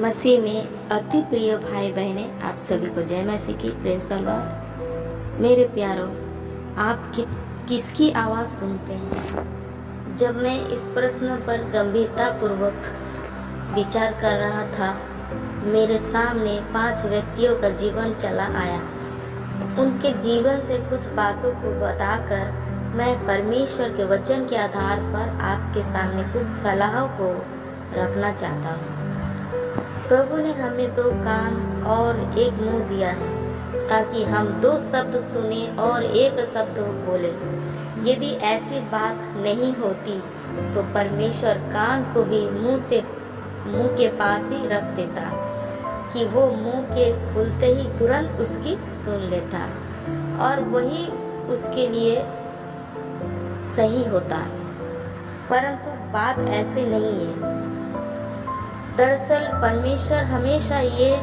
मसीह में अति प्रिय भाई बहनें, आप सभी को जय मसीह की। Praise the Lord. मेरे प्यारों, आप किसकी आवाज़ सुनते हैं? जब मैं इस प्रश्न पर गंभीरतापूर्वक विचार कर रहा था, मेरे सामने 5 व्यक्तियों का जीवन चला आया। उनके जीवन से कुछ बातों को बताकर मैं परमेश्वर के वचन के आधार पर आपके सामने कुछ सलाहों को रखना चाहता हूँ। प्रभु ने हमें 2 कान और 1 मुंह दिया है ताकि हम 2 शब्द सुने और 1 शब्द बोले। यदि ऐसी बात नहीं होती तो परमेश्वर कान को भी मुंह के पास ही रख देता कि वो मुंह के खुलते ही तुरंत उसकी सुन लेता और वही उसके लिए सही होता। परंतु बात ऐसी नहीं है। दरअसल परमेश्वर हमेशा ये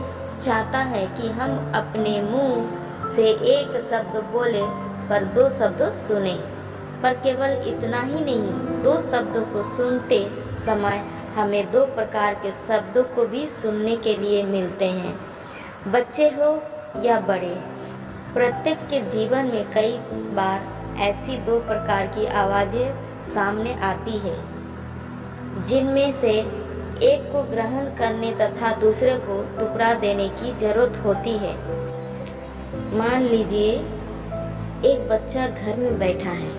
चाहता है कि हम अपने मुंह से 1 शब्द बोले पर 2 शब्द सुने। पर केवल इतना ही नहीं, 2 शब्दों को सुनते समय हमें 2 प्रकार के शब्दों को भी सुनने के लिए मिलते हैं। बच्चे हो या बड़े, प्रत्येक के जीवन में कई बार ऐसी 2 प्रकार की आवाज़ें सामने आती है, जिनमें से एक को ग्रहण करने तथा दूसरे को टुकड़ा देने की जरूरत होती है। मान लीजिए एक बच्चा घर में बैठा है,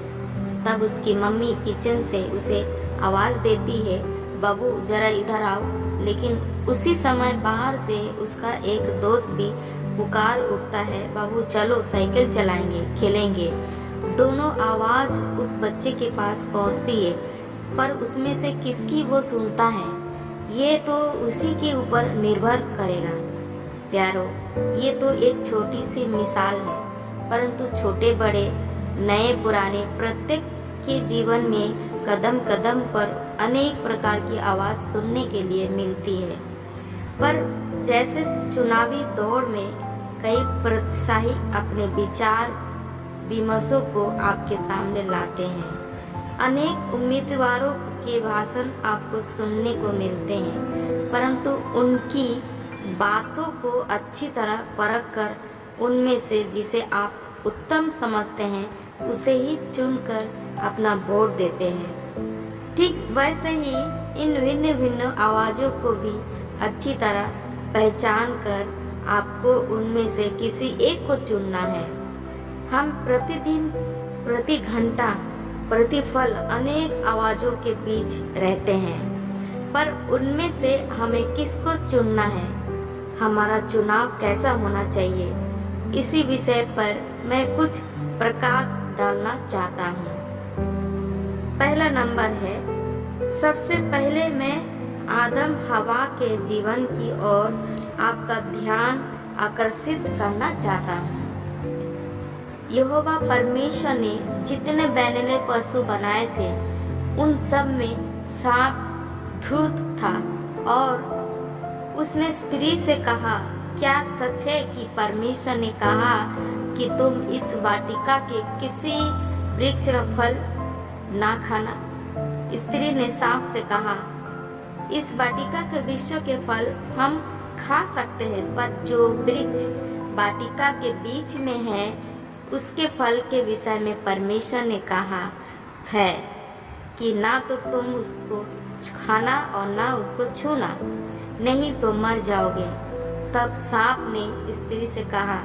तब उसकी मम्मी किचन से उसे आवाज़ देती है, बाबू ज़रा इधर आओ। लेकिन उसी समय बाहर से उसका एक दोस्त भी पुकार उठता है, बाबू चलो साइकिल चलाएंगे, खेलेंगे। दोनों आवाज़ उस बच्चे के पास पहुंचती है, पर उसमें से किसकी वो सुनता है ये तो उसी के ऊपर निर्भर करेगा। प्यारो, ये तो एक छोटी सी मिसाल है, परंतु छोटे बड़े, नए पुराने, प्रत्येक के जीवन में कदम कदम पर अनेक प्रकार की आवाज़ सुनने के लिए मिलती है। पर जैसे चुनावी दौड़ में कई प्रतिशाही अपने विचार विमर्शों को आपके सामने लाते हैं। अनेक उम्मीदवारों के भाषण आपको सुनने को मिलते हैं, परंतु उनकी बातों को अच्छी तरह परख कर उनमें से जिसे आप उत्तम समझते हैं उसे ही चुनकर अपना वोट देते हैं। ठीक वैसे ही इन भिन्न भिन्न आवाज़ों को भी अच्छी तरह पहचान कर आपको उनमें से किसी एक को चुनना है। हम प्रतिदिन, प्रति घंटा, प्रतिफल अनेक आवाज़ों के बीच रहते हैं, पर उनमें से हमें किसको चुनना है? हमारा चुनाव कैसा होना चाहिए? इसी विषय पर मैं कुछ प्रकाश डालना चाहता हूँ। पहला नंबर है, सबसे पहले मैं आदम हवा के जीवन की ओर आपका ध्यान आकर्षित करना चाहता हूँ। यहोवा परमेश्वर ने जितने बैनने पशु बनाए थे, उन सब में सांप धूर्त था और उसने स्त्री से कहा, क्या सच है कि परमेश्वर ने कहा कि तुम इस वाटिका के किसी वृक्ष का फल ना खाना? स्त्री ने सांप से कहा, इस वाटिका के वृक्षों के फल हम खा सकते हैं, पर जो वृक्ष वाटिका के बीच में है उसके फल के विषय में परमेश्वर ने कहा है कि ना तो तुम उसको खाना और ना उसको छूना, नहीं तो मर जाओगे। तब सांप ने स्त्री से कहा,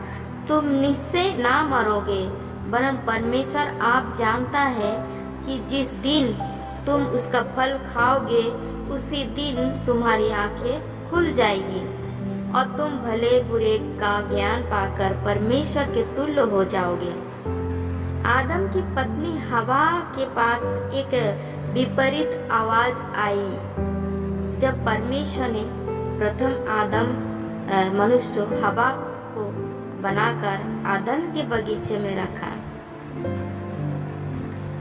तुम निश्चय ना मरोगे, वरन परमेश्वर आप जानता है कि जिस दिन तुम उसका फल खाओगे उसी दिन तुम्हारी आंखें खुल जाएगी और तुम भले बुरे का ज्ञान पाकर परमेश्वर के तुल्य हो जाओगे। आदम की पत्नी हवा के पास एक विपरीत आवाज आई। जब परमेश्वर ने प्रथम आदम मनुष्य हवा को बनाकर आदन के बगीचे में रखा,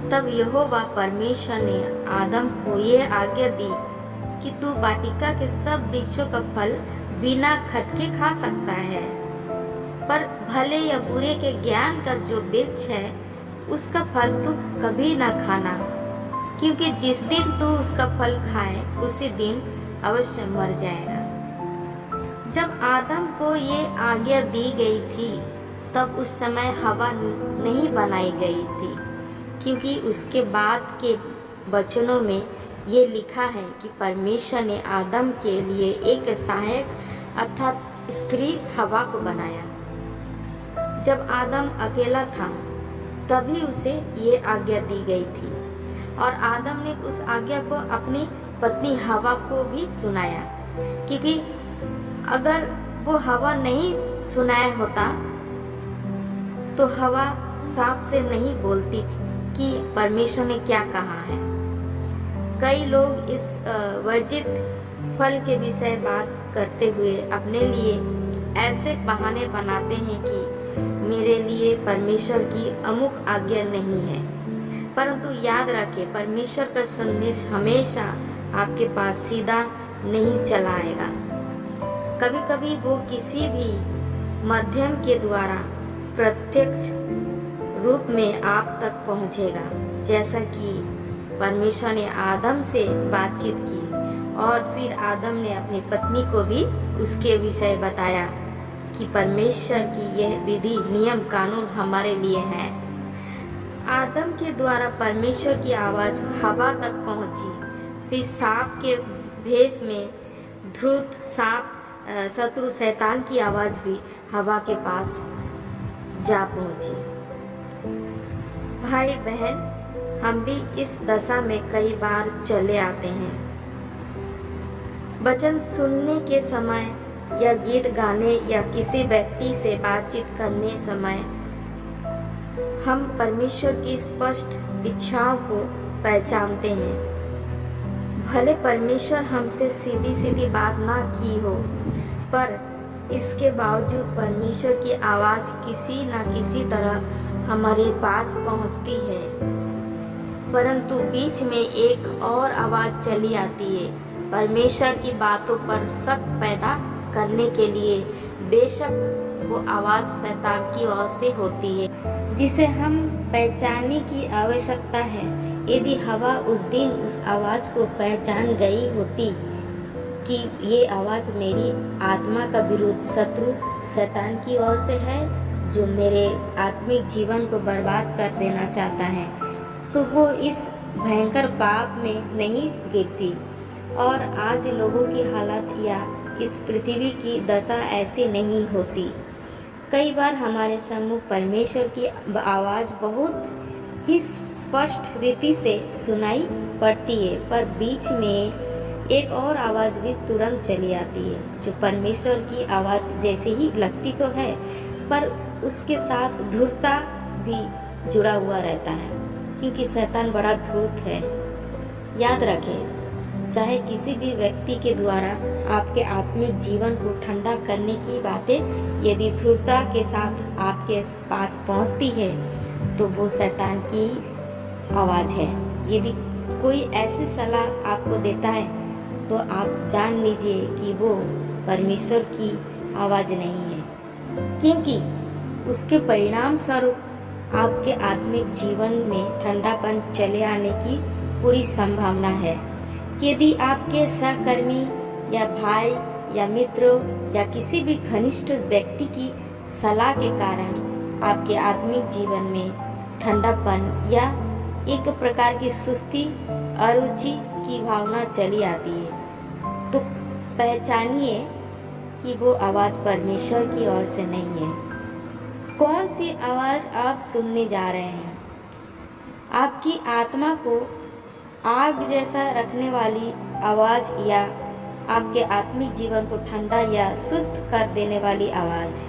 तब यहोवा परमेश्वर ने आदम को यह आज्ञा दी कि तू वाटिका के सब वृक्षों का फल बिना खटके खा सकता है, पर भले या बुरे के ज्ञान का जो वृक्ष है उसका फल तू कभी ना खाना, क्योंकि जिस दिन तू उसका फल खाए उसी दिन अवश्य मर जाएगा। जब आदम को ये आज्ञा दी गई थी तब उस समय हवा नहीं बनाई गई थी, क्योंकि उसके बाद के वचनों में ये लिखा है कि परमेश्वर ने आदम के लिए एक सहायक अर्थात स्त्री हवा को बनाया। जब आदम अकेला था तभी उसे ये आज्ञा दी गई थी और आदम ने उस आज्ञा को अपनी पत्नी हवा को भी सुनाया, क्योंकि अगर वो हवा नहीं सुनाया होता तो हवा साफ से नहीं बोलती कि परमेश्वर ने क्या कहा है। कई लोग इस वर्जित फल के विषय बात करते हुए अपने लिए ऐसे बहाने बनाते हैं कि मेरे लिए परमेश्वर की अमुक आज्ञा नहीं है, परंतु याद रखें परमेश्वर का संदेश हमेशा आपके पास सीधा नहीं चला आएगा। कभी कभी वो किसी भी माध्यम के द्वारा प्रत्यक्ष रूप में आप तक पहुंचेगा, जैसा कि परमेश्वर ने आदम से बातचीत की और फिर आदम ने अपनी पत्नी को भी उसके विषय बताया कि परमेश्वर की यह विधि नियम कानून हमारे लिए है। आदम के द्वारा परमेश्वर की आवाज़ हवा तक पहुंची, फिर सांप के भेष में धूर्त सांप शत्रु शैतान की आवाज़ भी हवा के पास जा पहुंची। भाई बहन, हम भी इस दशा में कई बार चले आते हैं। वचन सुनने के समय या गीत गाने या किसी व्यक्ति से बातचीत करने समय हम परमेश्वर की स्पष्ट इच्छाओं को पहचानते हैं। भले परमेश्वर हमसे सीधी सीधी बात ना की हो, पर इसके बावजूद परमेश्वर की आवाज़ किसी न किसी तरह हमारे पास पहुंचती है। परंतु बीच में एक और आवाज़ चली आती है, परमेश्वर की बातों पर शक पैदा करने के लिए। बेशक वो आवाज़ शैतान की ओर से होती है, जिसे हम पहचानने की आवश्यकता है। यदि हवा उस दिन उस आवाज़ को पहचान गई होती कि ये आवाज़ मेरी आत्मा का विरुद्ध शत्रु शैतान की ओर से है, जो मेरे आत्मिक जीवन को बर्बाद कर देना चाहता है, तो वो इस भयंकर पाप में नहीं गिरती और आज लोगों की हालत या इस पृथ्वी की दशा ऐसी नहीं होती। कई बार हमारे सम्मुख परमेश्वर की आवाज़ बहुत ही स्पष्ट रीति से सुनाई पड़ती है, पर बीच में एक और आवाज़ भी तुरंत चली आती है, जो परमेश्वर की आवाज़ जैसी ही लगती तो है, पर उसके साथ धूर्तता भी जुड़ा हुआ रहता है, क्योंकि शैतान बड़ा धूर्त है। याद रखें, चाहे किसी भी व्यक्ति के द्वारा आपके आत्मिक जीवन को ठंडा करने की बातें यदि धूर्तता के साथ आपके पास पहुंचती है, तो वो शैतान की आवाज़ है। यदि कोई ऐसी सलाह आपको देता है तो आप जान लीजिए कि वो परमेश्वर की आवाज़ नहीं है, क्योंकि उसके परिणाम स्वरूप आपके आत्मिक जीवन में ठंडापन चले आने की पूरी संभावना है। यदि आपके सहकर्मी या भाई या मित्रों या किसी भी घनिष्ठ व्यक्ति की सलाह के कारण आपके आत्मिक जीवन में ठंडापन या एक प्रकार की सुस्ती अरुचि की भावना चली आती है, तो पहचानिए कि वो आवाज़ परमेश्वर की ओर से नहीं है। कौन सी आवाज़ आप सुनने जा रहे हैं? आपकी आत्मा को आग जैसा रखने वाली आवाज़ या आपके आत्मिक जीवन को ठंडा या सुस्त कर देने वाली आवाज़?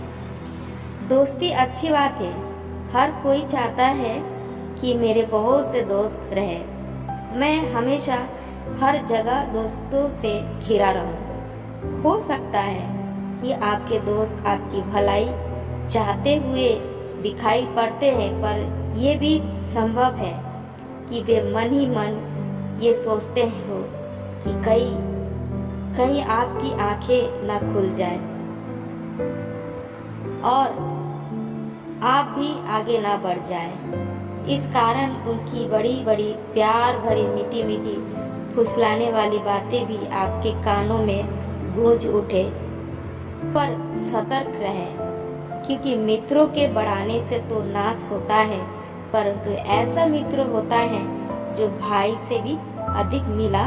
दोस्ती अच्छी बात है, हर कोई चाहता है कि मेरे बहुत से दोस्त रहे। मैं हमेशा हर जगह दोस्तों से घिरा रहूं। हो सकता है कि आपके दोस्त आपकी भलाई चाहते हुए दिखाई पड़ते हैं, पर यह भी संभव है कि वे मन ही मन ये सोचते हो कि कहीं आपकी आंखें न खुल जाए और आप भी आगे ना बढ़ जाए। इस कारण उनकी बड़ी बड़ी प्यार भरी मीठी मीठी फुसलाने वाली बातें भी आपके कानों में गूंज उठे, पर सतर्क रहे, क्योंकि मित्रों के बढ़ाने से तो नाश होता है, परंतु ऐसा मित्र होता है जो भाई से भी अधिक मिला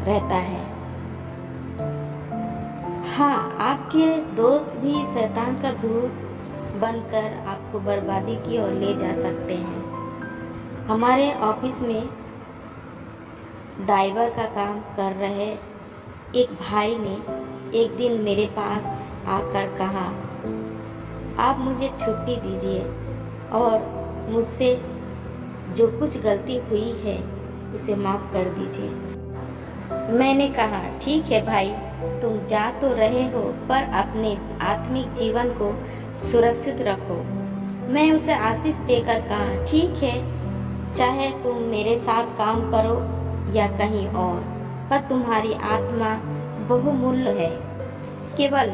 रहता है। हाँ, आपके दोस्त भी शैतान का दूत बनकर आपको बर्बादी की ओर ले जा सकते हैं। हमारे ऑफिस में ड्राइवर का काम कर रहे एक भाई ने एक दिन मेरे पास आकर कहा, आप मुझे छुट्टी दीजिए और मुझसे जो कुछ गलती हुई है उसे माफ़ कर दीजिए। मैंने कहा, ठीक है भाई, तुम जा तो रहे हो, पर अपने आत्मिक जीवन को सुरक्षित रखो। मैं उसे आशीष देकर कहा, ठीक है, चाहे तुम मेरे साथ काम करो या कहीं और, पर तुम्हारी आत्मा बहुमूल्य है। केवल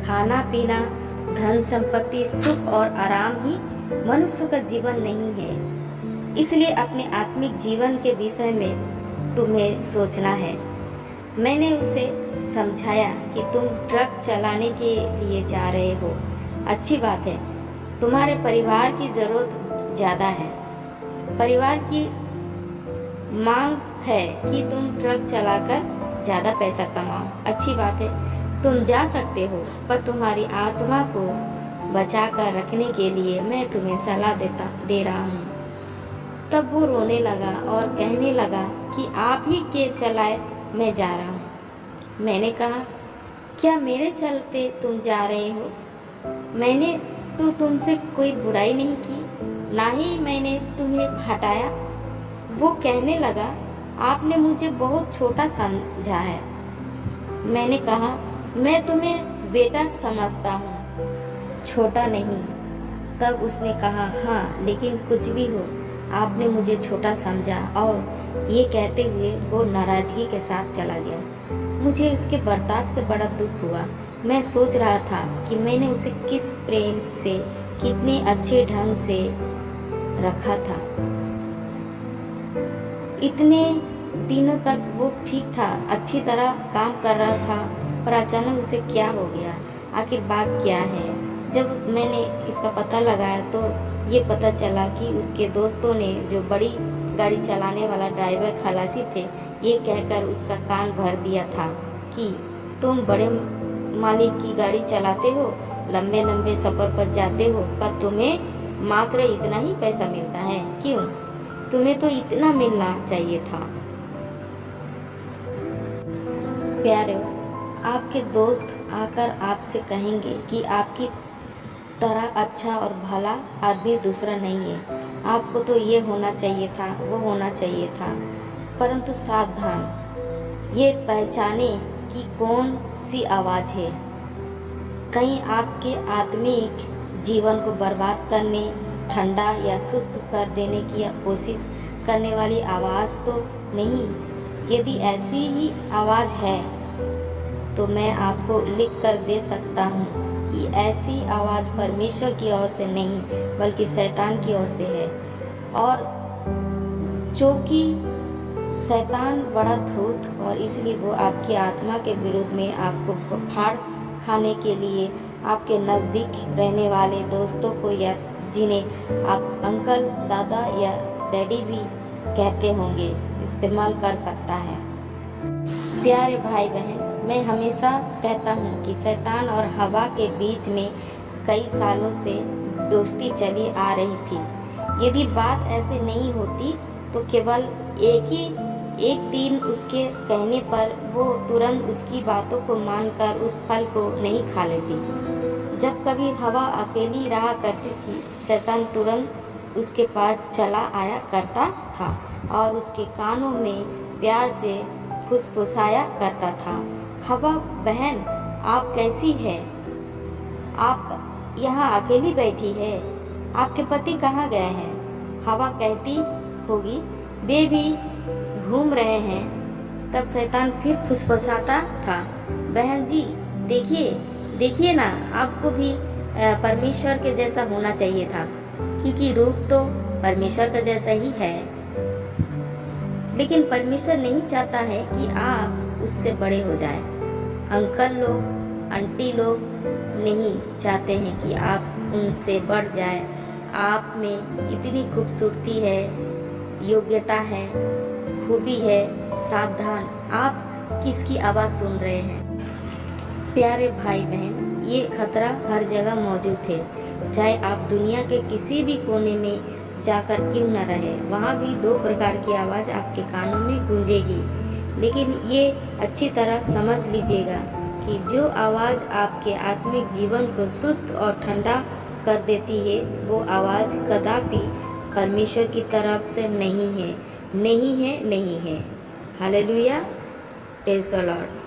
खाना पीना, धन संपत्ति, सुख और आराम ही मनुष्य का जीवन नहीं है। इसलिए अपने आत्मिक जीवन के विषय में तुम्हें सोचना है। मैंने उसे समझाया कि तुम ट्रक चलाने के लिए जा रहे हो, अच्छी बात है, तुम्हारे परिवार की ज़रूरत ज़्यादा है। परिवार की मांग है कि तुम ट्रक चलाकर ज़्यादा पैसा कमाओ, अच्छी बात है, तुम जा सकते हो, पर तुम्हारी आत्मा को बचा कर रखने के लिए मैं तुम्हें सलाह दे रहा हूँ। तब वो रोने लगा और कहने लगा कि आप ही के चलाए मैं जा रहा हूँ। मैंने कहा, क्या मेरे चलते तुम जा रहे हो? मैंने तो तुमसे कोई बुराई नहीं की, ना ही मैंने तुम्हें हटाया। वो कहने लगा, आपने मुझे बहुत छोटा समझा है। मैंने कहा, मैं तुम्हें बेटा समझता हूँ, छोटा नहीं। तब उसने कहा, हाँ, लेकिन कुछ भी हो, आपने मुझे छोटा समझा। और ये कहते हुए वो नाराज़गी के साथ चला गया। मुझे उसके बर्ताव से बड़ा दुख हुआ। मैं सोच रहा था कि मैंने उसे किस प्रेम से, कितने अच्छे ढंग से रखा था। इतने दिनों तक वो ठीक था, अच्छी तरह काम कर रहा था, पर अचानक उसे क्या हो गया? आखिर बात क्या है? जब मैंने इसका पता लगाया तो ये पता चला कि उसके दोस्तों ने, जो बड़ी गाड़ी चलाने वाला ड्राइवर खलासी थे, ये कहकर उसका कान भर दिया था कि तुम बड़े मालिक की गाड़ी चलाते हो, लंबे लंबे सफ़र पर जाते हो, पर तुम्हें मात्र इतना ही पैसा मिलता है। क्यों? तुम्हें तो इतना मिलना चाहिए था। प्यारे, आपके दोस्त आकर आपसे कहेंगे कि आपकी तरह अच्छा और भला आदमी दूसरा नहीं है, आपको तो ये होना चाहिए था, वो होना चाहिए था। परंतु सावधान, ये पहचाने कि कौन सी आवाज़ है। कहीं आपके आत्मिक जीवन को बर्बाद करने, ठंडा या सुस्त कर देने की कोशिश करने वाली आवाज़ तो नहीं। यदि ऐसी ही आवाज़ है तो मैं आपको लिख कर दे सकता हूँ कि ऐसी आवाज़ परमेश्वर की ओर से नहीं, बल्कि शैतान की ओर से है। और चूँकि शैतान बड़ा धूर्त, और इसलिए वो आपकी आत्मा के विरुद्ध में आपको फाड़ खाने के लिए आपके नज़दीक रहने वाले दोस्तों को, या जिन्हें आप अंकल, दादा या डैडी भी कहते होंगे, इस्तेमाल कर सकता है। प्यारे भाई बहन, मैं हमेशा कहता हूँ कि शैतान और हवा के बीच में कई सालों से दोस्ती चली आ रही थी। यदि बात ऐसे नहीं होती तो केवल एक दिन उसके कहने पर वो तुरंत उसकी बातों को मानकर उस फल को नहीं खा लेती। जब कभी हवा अकेली रहा करती थी, शैतान तुरंत उसके पास चला आया करता था और उसके कानों में प्यार से फुसफुसाया करता था। हवा बहन, आप कैसी है? आप यहाँ अकेली बैठी है, आपके पति कहाँ गए हैं? हवा कहती होगी, वे भी घूम रहे हैं। तब शैतान फिर फुसफुसाता था, बहन जी देखिए ना, आपको भी परमेश्वर के जैसा होना चाहिए था, क्योंकि रूप तो परमेश्वर का जैसा ही है। लेकिन परमेश्वर नहीं चाहता है कि आप उससे बड़े हो जाए। अंकल लोग आंटी लोग नहीं चाहते हैं कि आप उनसे बढ़ जाए। आप में इतनी खूबसूरती है, योग्यता है, खूबी है। सावधान, आप किसकी आवाज़ सुन रहे हैं? प्यारे भाई बहन, ये खतरा हर जगह मौजूद है। चाहे आप दुनिया के किसी भी कोने में जाकर क्यों न रहे, वहाँ भी दो प्रकार की आवाज़ आपके कानों में गूंजेगी। लेकिन ये अच्छी तरह समझ लीजिएगा कि जो आवाज़ आपके आत्मिक जीवन को सुस्त और ठंडा कर देती है, वो आवाज़ कदापि परमेश्वर की तरफ से नहीं है, नहीं है, नहीं है। Hallelujah, praise the Lord.